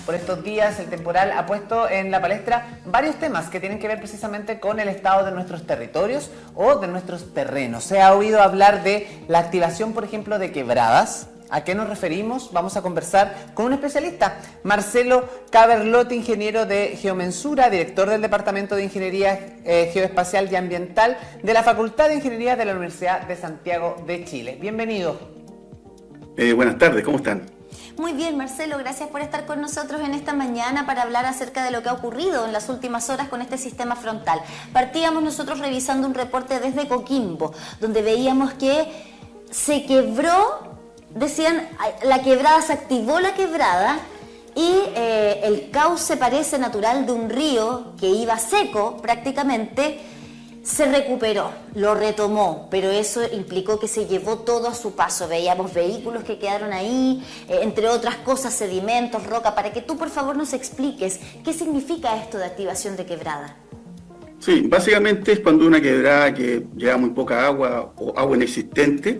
por estos días el temporal ha puesto en la palestra varios temas que tienen que ver precisamente con el estado de nuestros territorios o de nuestros terrenos. Se ha oído hablar de la activación, por ejemplo, de quebradas. ¿A qué nos referimos? Vamos a conversar con un especialista, Marcelo Caberlotti, ingeniero de geomensura, director del Departamento de Ingeniería Geoespacial y Ambiental de la Facultad de Ingeniería de la Universidad de Santiago de Chile. Bienvenido. Buenas tardes, ¿cómo están? Muy bien, Marcelo, gracias por estar con nosotros en esta mañana para hablar acerca de lo que ha ocurrido en las últimas horas con este sistema frontal. Partíamos nosotros revisando un reporte desde Coquimbo, donde veíamos que se quebró. Decían, la quebrada, se activó la quebrada y el cauce parece natural de un río que iba seco prácticamente, se recuperó, lo retomó, pero eso implicó que se llevó todo a su paso. Veíamos vehículos que quedaron ahí, entre otras cosas, sedimentos, roca. Para que tú, por favor, nos expliques qué significa esto de activación de quebrada. Sí, básicamente es cuando una quebrada que lleva muy poca agua o agua inexistente,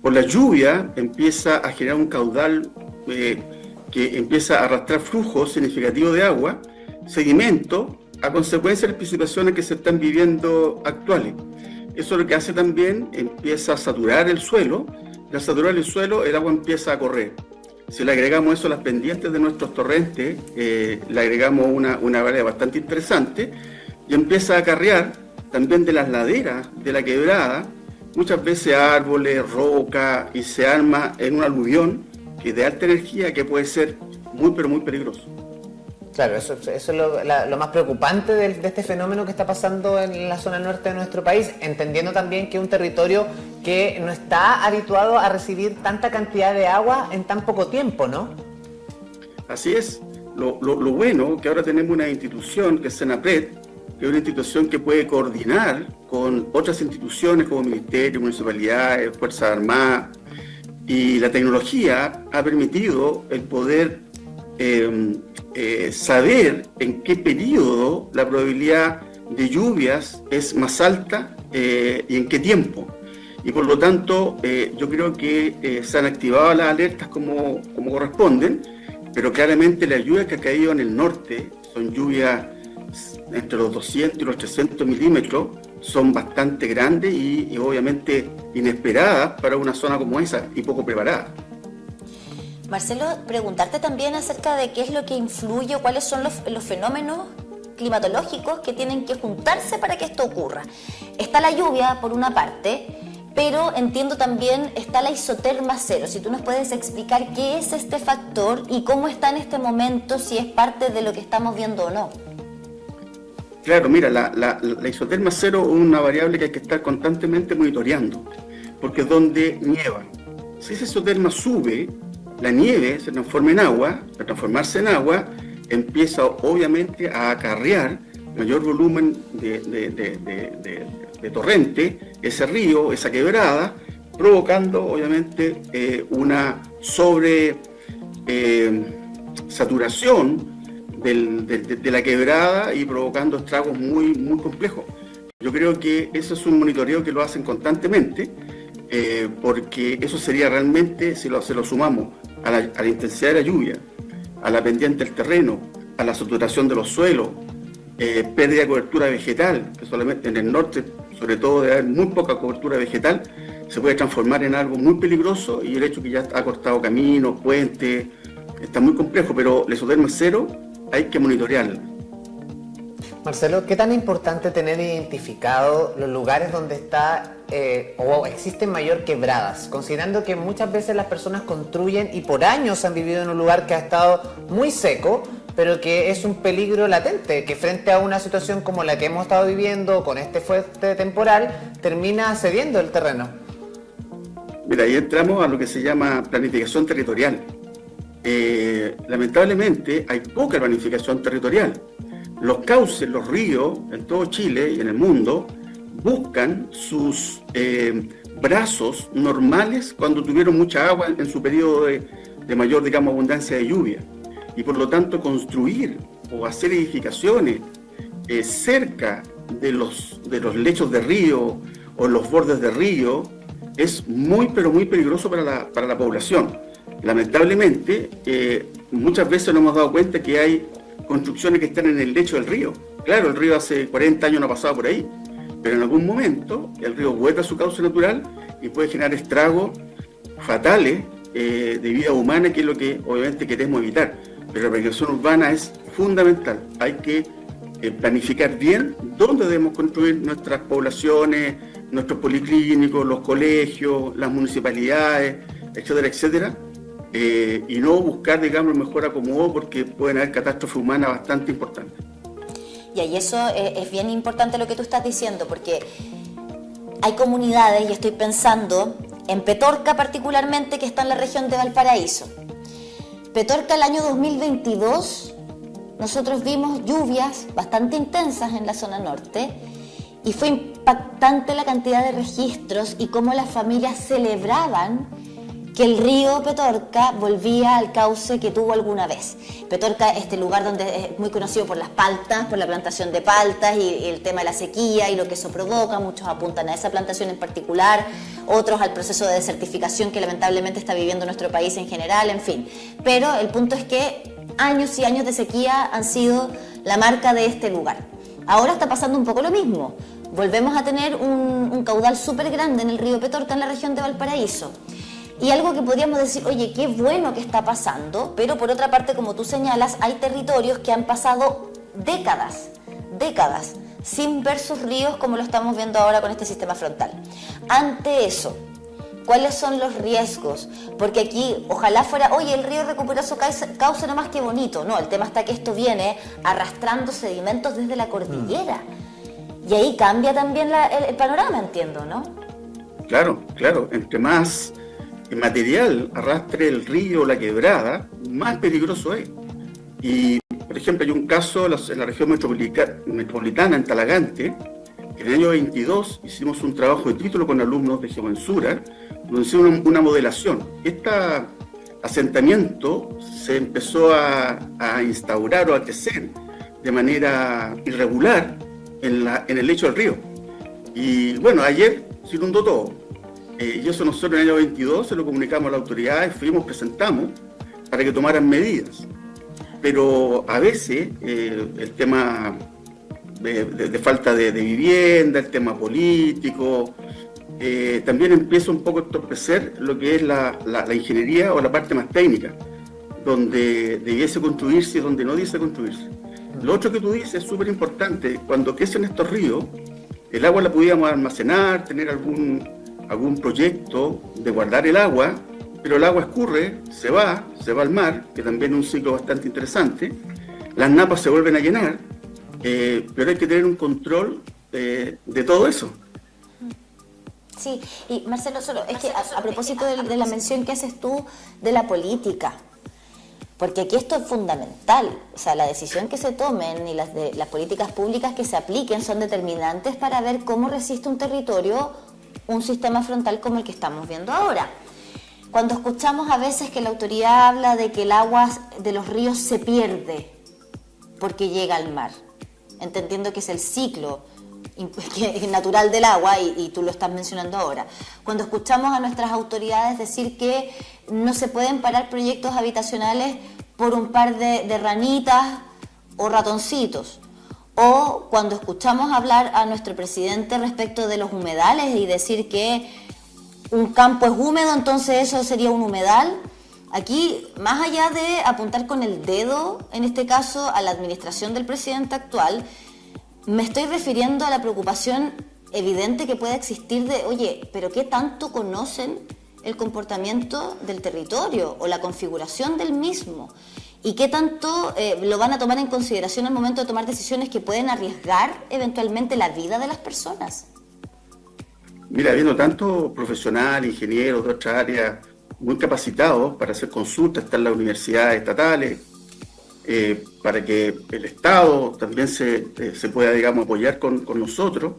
por la lluvia empieza a generar un caudal que empieza a arrastrar flujos significativos de agua, sedimento, a consecuencia de las precipitaciones que se están viviendo actuales. Eso lo que hace también, empieza a saturar el suelo, y al saturar el suelo el agua empieza a correr. Si le agregamos eso a las pendientes de nuestros torrentes, le agregamos una variedad bastante interesante, y empieza a acarrear también de las laderas de la quebrada, muchas veces árboles, roca, y se arma en un aluvión que es de alta energía que puede ser muy pero muy peligroso. Claro, eso es lo más preocupante de este fenómeno que está pasando en la zona norte de nuestro país, entendiendo también que es un territorio que no está habituado a recibir tanta cantidad de agua en tan poco tiempo, ¿no? Así es. Lo bueno que ahora tenemos una institución que es Senapred, que es una institución que puede coordinar con otras instituciones como ministerios, municipalidades, Fuerzas Armadas, y la tecnología ha permitido el poder saber en qué periodo la probabilidad de lluvias es más alta y en qué tiempo. Y por lo tanto, yo creo que se han activado las alertas como corresponden, pero claramente las lluvias que ha caído en el norte son lluvias entre los 200 y los 300 milímetros, son bastante grandes y obviamente inesperadas para una zona como esa y poco preparada. Marcelo, preguntarte también acerca de qué es lo que influye, cuáles son los fenómenos climatológicos que tienen que juntarse para que esto ocurra. Está la lluvia, por una parte, pero entiendo también está la isoterma cero. Si tú nos puedes explicar qué es este factor y cómo está en este momento, si es parte de lo que estamos viendo o no. Claro, mira, la isoterma cero es una variable que hay que estar constantemente monitoreando, porque es donde nieva. Si esa isoterma sube, la nieve se transforma en agua, al transformarse en agua, empieza obviamente a acarrear mayor volumen de torrente, ese río, esa quebrada, provocando obviamente una saturación de la quebrada y provocando estragos muy, muy complejos. Yo creo que eso es un monitoreo que lo hacen constantemente, porque eso sería realmente, si se lo sumamos a la intensidad de la lluvia, a la pendiente del terreno, a la saturación de los suelos, pérdida de cobertura vegetal, que solamente en el norte, sobre todo de haber muy poca cobertura vegetal, se puede transformar en algo muy peligroso, y el hecho que ya ha cortado caminos, puentes, está muy complejo, pero la isoterma cero hay que monitorearla. Marcelo, ¿qué tan importante tener identificado los lugares donde está o existen mayor quebradas? Considerando que muchas veces las personas construyen y por años han vivido en un lugar que ha estado muy seco, pero que es un peligro latente, que frente a una situación como la que hemos estado viviendo con este fuerte temporal, termina cediendo el terreno. Mira, ahí entramos a lo que se llama planificación territorial. Lamentablemente hay poca planificación territorial. Los cauces, los ríos en todo Chile y en el mundo buscan sus brazos normales cuando tuvieron mucha agua en su periodo de mayor, digamos, abundancia de lluvia, y por lo tanto construir o hacer edificaciones cerca de los lechos de río o los bordes de río es muy pero muy peligroso para la población. Lamentablemente muchas veces nos hemos dado cuenta que hay construcciones que están en el lecho del río. Claro, el río hace 40 años no ha pasado por ahí, pero en algún momento el río vuelve a su cauce natural y puede generar estragos fatales de vida humana, que es lo que obviamente queremos evitar. Pero la planificación urbana es fundamental. Hay que planificar bien dónde debemos construir nuestras poblaciones, nuestros policlínicos, los colegios, las municipalidades, etcétera, etcétera, y no buscar, digamos, el mejor acomodo, porque pueden haber catástrofes humanas bastante importantes. Y ahí eso es bien importante lo que tú estás diciendo, porque hay comunidades, y estoy pensando en Petorca particularmente, que está en la región de Valparaíso. Petorca, el año 2022, nosotros vimos lluvias bastante intensas en la zona norte, y fue impactante la cantidad de registros y cómo las familias celebraban que el río Petorca volvía al cauce que tuvo alguna vez. Petorca, este lugar donde es muy conocido por las paltas, por la plantación de paltas y el tema de la sequía y lo que eso provoca. Muchos apuntan a esa plantación en particular, otros al proceso de desertificación que lamentablemente está viviendo nuestro país en general, en fin. Pero el punto es que años y años de sequía han sido la marca de este lugar. Ahora está pasando un poco lo mismo. Volvemos a tener un caudal súper grande en el río Petorca, en la región de Valparaíso. Y algo que podríamos decir, oye, qué bueno que está pasando, pero por otra parte, como tú señalas, hay territorios que han pasado décadas, sin ver sus ríos como lo estamos viendo ahora con este sistema frontal. Ante eso, ¿cuáles son los riesgos? Porque aquí, ojalá fuera, oye, el río recupera su cauce, nomás que bonito. No, el tema está que esto viene arrastrando sedimentos desde la cordillera. Y ahí cambia también el panorama, entiendo, ¿no? Claro, entre más material arrastre el río o la quebrada, más peligroso es. Y, por ejemplo, hay un caso en la región metropolitana, en Talagante, que en el año 22 hicimos un trabajo de título con alumnos de Geomensura, donde hicimos una modelación. Este asentamiento se empezó a instaurar o a crecer de manera irregular en el lecho del río. Y bueno, ayer se inundó todo. Y eso nosotros en el año 22 se lo comunicamos a las autoridades, presentamos para que tomaran medidas. Pero a veces el tema de falta de vivienda, el tema político, también empieza un poco a entorpecer lo que es la ingeniería o la parte más técnica, donde debiese construirse y donde no debiese construirse. Lo otro que tú dices es súper importante. Cuando crecen estos ríos, el agua la podíamos almacenar, tener algún proyecto de guardar el agua, pero el agua escurre, se va al mar, que también es un ciclo bastante interesante. Las napas se vuelven a llenar, pero hay que tener un control de todo eso. Sí, y Marcelo, es que a propósito de la mención que haces tú de la política, porque aquí esto es fundamental, o sea, la decisión que se tomen y las políticas públicas que se apliquen son determinantes para ver cómo resiste un territorio un sistema frontal como el que estamos viendo ahora. Cuando escuchamos a veces que la autoridad habla de que el agua de los ríos se pierde porque llega al mar, entendiendo que es el ciclo natural del agua y tú lo estás mencionando ahora. Cuando escuchamos a nuestras autoridades decir que no se pueden parar proyectos habitacionales por un par de ranitas o ratoncitos, o cuando escuchamos hablar a nuestro presidente respecto de los humedales y decir que un campo es húmedo, entonces eso sería un humedal. Aquí, más allá de apuntar con el dedo, en este caso, a la administración del presidente actual, me estoy refiriendo a la preocupación evidente que puede existir de, oye, pero ¿qué tanto conocen el comportamiento del territorio o la configuración del mismo? ¿Y qué tanto lo van a tomar en consideración al momento de tomar decisiones que pueden arriesgar eventualmente la vida de las personas? Mira, habiendo tanto profesional, ingenieros de otras áreas muy capacitados para hacer consultas, están las universidades estatales, para que el Estado también se pueda, digamos, apoyar con nosotros,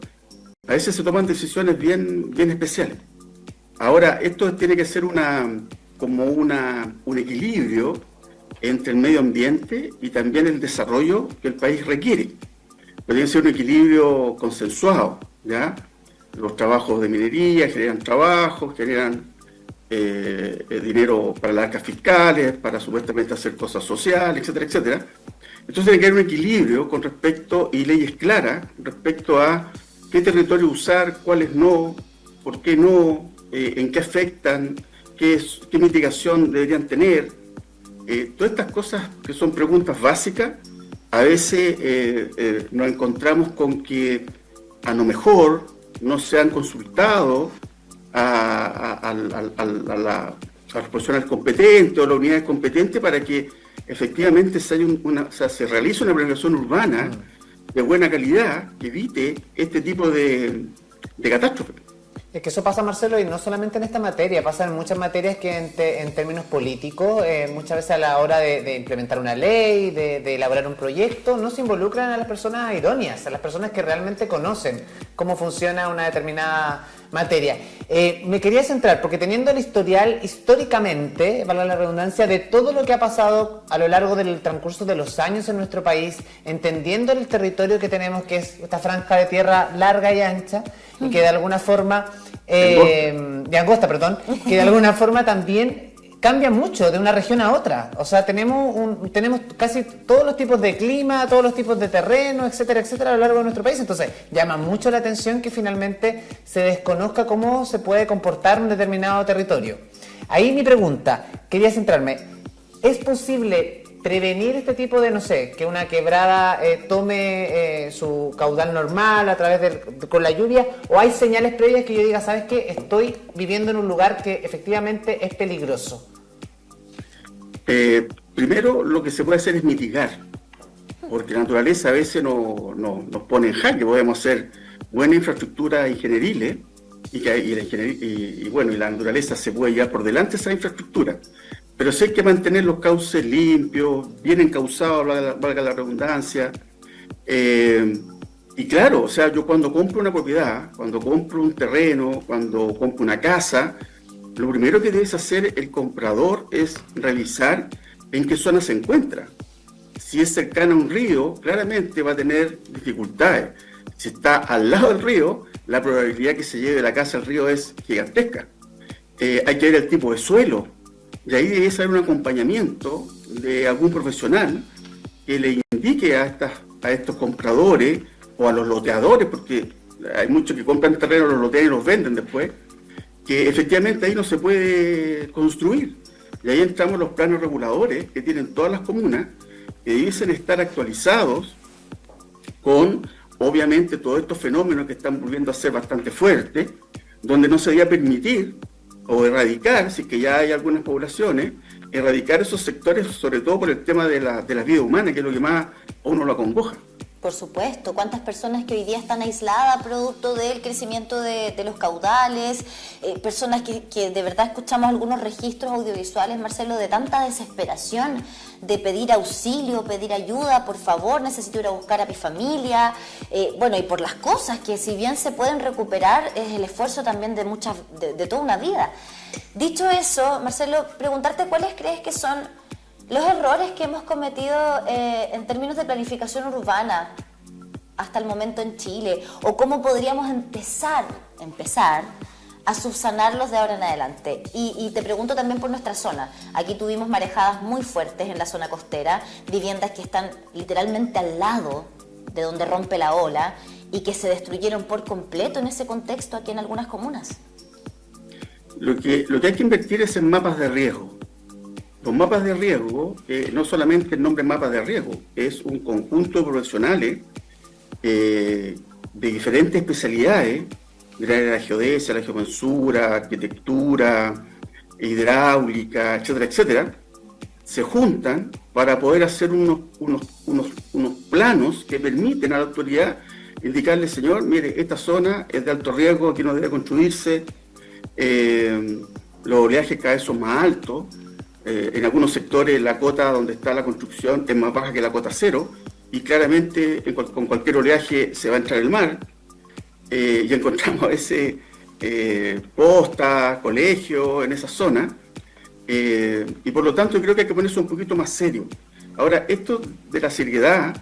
a veces se toman decisiones bien especiales. Ahora, esto tiene que ser un equilibrio entre el medio ambiente y también el desarrollo que el país requiere. Pero tiene que ser un equilibrio consensuado, ¿ya? Los trabajos de minería generan trabajos, generan dinero para las arcas fiscales, para supuestamente hacer cosas sociales, etcétera, etcétera. Entonces tiene que haber un equilibrio con respecto, y leyes claras, respecto a qué territorio usar, cuáles no, por qué no, en qué afectan, qué mitigación deberían tener. Todas estas cosas que son preguntas básicas, a veces nos encontramos con que a lo mejor no se han consultado a las personas competentes o las unidades competentes para que efectivamente se realice una planificación urbana de buena calidad que evite este tipo de catástrofe. Es que eso pasa, Marcelo, y no solamente en esta materia, pasa en muchas materias que en términos políticos, muchas veces a la hora de implementar una ley, de elaborar un proyecto, no se involucran a las personas idóneas, a las personas que realmente conocen cómo funciona una determinada materia. Me quería centrar, porque teniendo el historial históricamente, valga la redundancia, de todo lo que ha pasado a lo largo del transcurso de los años en nuestro país, entendiendo el territorio que tenemos, que es esta franja de tierra larga y ancha, y que de alguna forma, de angosta, perdón, que de alguna forma también cambia mucho de una región a otra. O sea, tenemos casi todos los tipos de clima, todos los tipos de terreno, etcétera, etcétera, a lo largo de nuestro país. Entonces, llama mucho la atención que finalmente se desconozca cómo se puede comportar un determinado territorio. Ahí mi pregunta, quería centrarme, ¿es posible prevenir este tipo de, no sé, que una quebrada tome su caudal normal a través con la lluvia? ¿O hay señales previas que yo diga, sabes qué, estoy viviendo en un lugar que efectivamente es peligroso? Primero, lo que se puede hacer es mitigar, porque la naturaleza a veces nos pone en jaque. Podemos hacer buena infraestructura ingenieriles y la naturaleza se puede llevar por delante esa infraestructura. Pero sí hay que mantener los cauces limpios, bien encauzados, valga la redundancia. Y claro, o sea, yo cuando compro una propiedad, cuando compro un terreno, cuando compro una casa, lo primero que debes hacer el comprador es revisar en qué zona se encuentra. Si es cercana a un río, claramente va a tener dificultades. Si está al lado del río, la probabilidad que se lleve la casa al río es gigantesca. Hay que ver el tipo de suelo. Y ahí debe ser un acompañamiento de algún profesional que le indique a estos compradores o a los loteadores, porque hay muchos que compran terrenos, los lotean y los venden después, que efectivamente ahí no se puede construir. Y ahí entramos los planos reguladores que tienen todas las comunas, que deben estar actualizados con, obviamente, todos estos fenómenos que están volviendo a ser bastante fuertes, donde no se debía permitir o erradicar, si que ya hay algunas poblaciones, erradicar esos sectores, sobre todo por el tema de la vida humana, que es lo que más a uno lo acongoja. Por supuesto, cuántas personas que hoy día están aisladas producto del crecimiento de los caudales, personas que de verdad escuchamos algunos registros audiovisuales, Marcelo, de tanta desesperación, de pedir auxilio, pedir ayuda, por favor, necesito ir a buscar a mi familia, y por las cosas que si bien se pueden recuperar, es el esfuerzo también de toda una vida. Dicho eso, Marcelo, preguntarte cuáles crees que son los errores que hemos cometido en términos de planificación urbana hasta el momento en Chile, o cómo podríamos empezar a subsanarlos de ahora en adelante. Y te pregunto también por nuestra zona. Aquí tuvimos marejadas muy fuertes en la zona costera, viviendas que están literalmente al lado de donde rompe la ola y que se destruyeron por completo en ese contexto aquí en algunas comunas. Lo que hay que invertir es en mapas de riesgo. Los mapas de riesgo, no solamente el nombre mapas de riesgo, es un conjunto de profesionales de diferentes especialidades, de la geodesia, la geomensura, arquitectura, hidráulica, etcétera, etcétera, se juntan para poder hacer unos planos que permiten a la autoridad indicarle, señor, mire, esta zona es de alto riesgo, aquí no debe construirse, los oleajes cada vez son más altos. En algunos sectores la cota donde está la construcción es más baja que la cota cero y claramente con cualquier oleaje se va a entrar el mar y encontramos a veces postas, colegios en esa zona y por lo tanto creo que hay que ponerse un poquito más serio. Ahora, esto de la seriedad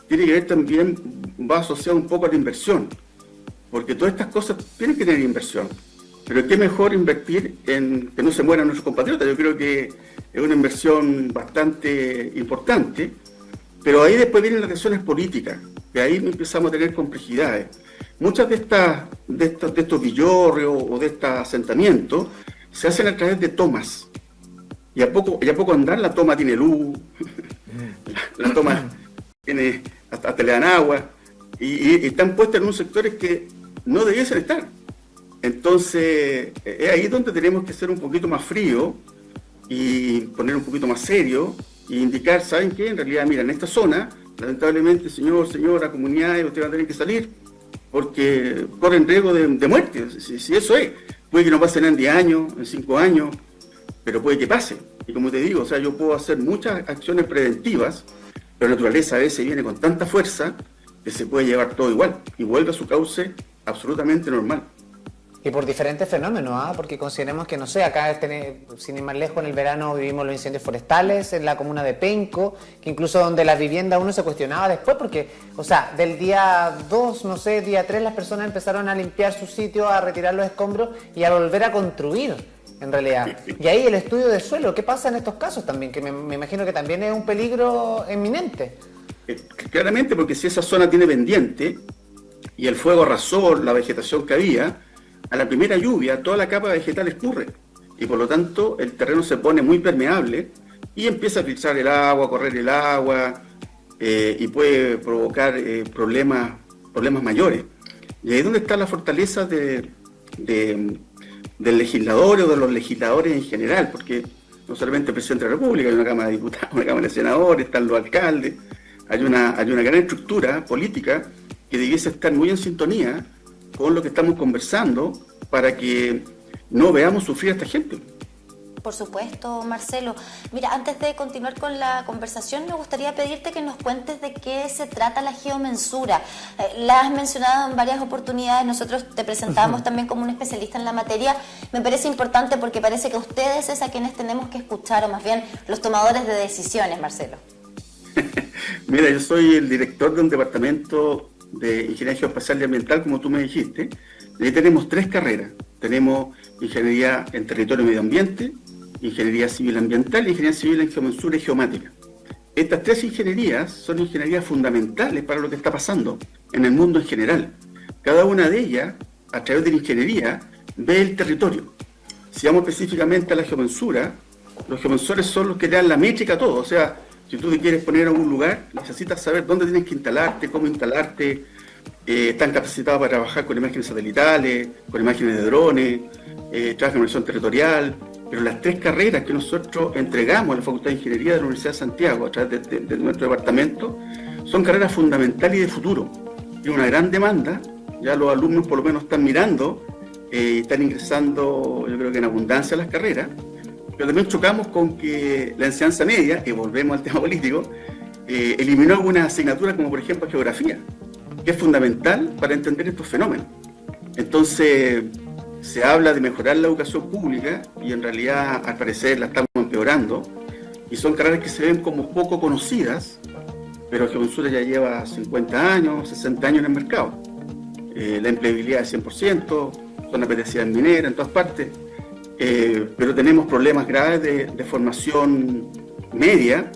tiene que ver también, va asociado un poco a la inversión, porque todas estas cosas tienen que tener inversión. Pero qué mejor invertir en que no se mueran nuestros compatriotas. Yo creo que es una inversión bastante importante, pero ahí después vienen las decisiones políticas, que ahí empezamos a tener complejidades. Muchas de estos villorrios o de estos asentamientos se hacen a través de tomas. Y a poco andar, la toma tiene luz, la toma tiene, hasta le dan agua, y están puestas en unos sectores que no debiesen estar. Entonces, es ahí donde tenemos que ser un poquito más fríos y poner un poquito más serio e indicar, ¿saben qué? En realidad, mira, en esta zona, lamentablemente, señora, comunidades, ustedes van a tener que salir porque corren riesgo de muerte. Si eso es, puede que no pase en 10 años, en 5 años, pero puede que pase. Y como te digo, o sea, yo puedo hacer muchas acciones preventivas, pero la naturaleza a veces viene con tanta fuerza que se puede llevar todo igual y vuelve a su cauce absolutamente normal. Y por diferentes fenómenos, porque consideremos que, no sé, acá sin ir más lejos, en el verano vivimos los incendios forestales en la comuna de Penco, que incluso donde las viviendas uno se cuestionaba después, porque, o sea, del día 2, no sé, día 3, las personas empezaron a limpiar su sitio, a retirar los escombros y a volver a construir, en realidad. Y ahí el estudio de suelo, ¿qué pasa en estos casos también? Que me imagino que también es un peligro inminente. Claramente, porque si esa zona tiene pendiente y el fuego arrasó la vegetación que había, a la primera lluvia toda la capa vegetal escurre y por lo tanto el terreno se pone muy permeable y empieza a filtrar el agua, a correr el agua y puede provocar problemas mayores. Y ahí es donde está la fortaleza del legislador o de los legisladores en general, porque no solamente el presidente de la República, hay una Cámara de Diputados, una Cámara de Senadores, están los alcaldes, hay una gran estructura política que debiese estar muy en sintonía con lo que estamos conversando para que no veamos sufrir a esta gente. Por supuesto, Marcelo. Mira, antes de continuar con la conversación, me gustaría pedirte que nos cuentes de qué se trata la geomensura. La has mencionado en varias oportunidades, nosotros te presentamos también como un especialista en la materia. Me parece importante porque parece que ustedes es a quienes tenemos que escuchar, o más bien los tomadores de decisiones, Marcelo. Mira, yo soy el director de un departamento de Ingeniería Geoespacial y Ambiental, como tú me dijiste. Ahí tenemos 3 carreras. Tenemos Ingeniería en Territorio y Medio Ambiente, Ingeniería Civil Ambiental y Ingeniería Civil en Geomensura y Geomática. Estas 3 ingenierías son ingenierías fundamentales para lo que está pasando en el mundo en general. Cada una de ellas, a través de la ingeniería, ve el territorio. Si vamos específicamente a la geomensura, los geomensores son los que dan la métrica a todo. O sea, si tú te quieres poner en algún lugar, necesitas saber dónde tienes que instalarte, cómo instalarte. Están capacitados para trabajar con imágenes satelitales, con imágenes de drones, trabajan en visión territorial. Pero las 3 carreras que nosotros entregamos a la Facultad de Ingeniería de la Universidad de Santiago a través de nuestro departamento son carreras fundamentales y de futuro. Tiene una gran demanda, ya los alumnos por lo menos están mirando, están ingresando, yo creo que en abundancia a las carreras. Pero también chocamos con que la enseñanza media, y volvemos al tema político, eliminó algunas asignaturas como por ejemplo geografía, que es fundamental para entender estos fenómenos. Entonces, se habla de mejorar la educación pública y en realidad al parecer la estamos empeorando y son carreras que se ven como poco conocidas, pero Geomensura ya lleva 50 años, 60 años en el mercado. La empleabilidad es 100%, son apetecidas mineras en todas partes. Pero tenemos problemas graves de formación media,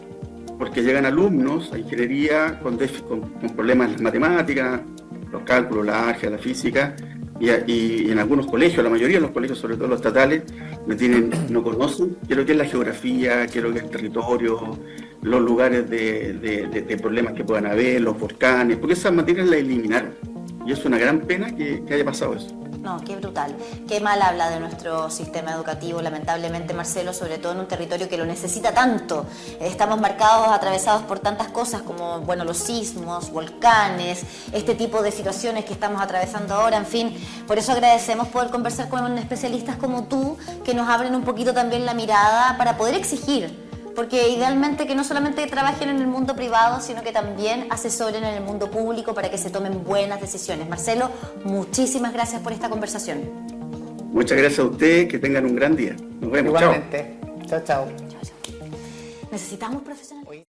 porque llegan alumnos a ingeniería con problemas en las matemáticas, los cálculos, la álgebra, la física, y en algunos colegios, la mayoría de los colegios, sobre todo los estatales, no conocen qué es lo que es la geografía, qué es lo que es el territorio, los lugares de problemas que puedan haber, los volcanes, porque esas materias las eliminaron. Y es una gran pena que haya pasado eso. No, qué brutal. Qué mal habla de nuestro sistema educativo, lamentablemente, Marcelo, sobre todo en un territorio que lo necesita tanto. Estamos marcados, atravesados por tantas cosas como, bueno, los sismos, volcanes, este tipo de situaciones que estamos atravesando ahora, en fin. Por eso agradecemos poder conversar con especialistas como tú, que nos abren un poquito también la mirada para poder exigir. Porque idealmente que no solamente trabajen en el mundo privado, sino que también asesoren en el mundo público para que se tomen buenas decisiones. Marcelo, muchísimas gracias por esta conversación. Muchas gracias a ustedes, que tengan un gran día. Nos vemos. Igualmente. Chao, chao. Chao, chao. Necesitamos profesionales.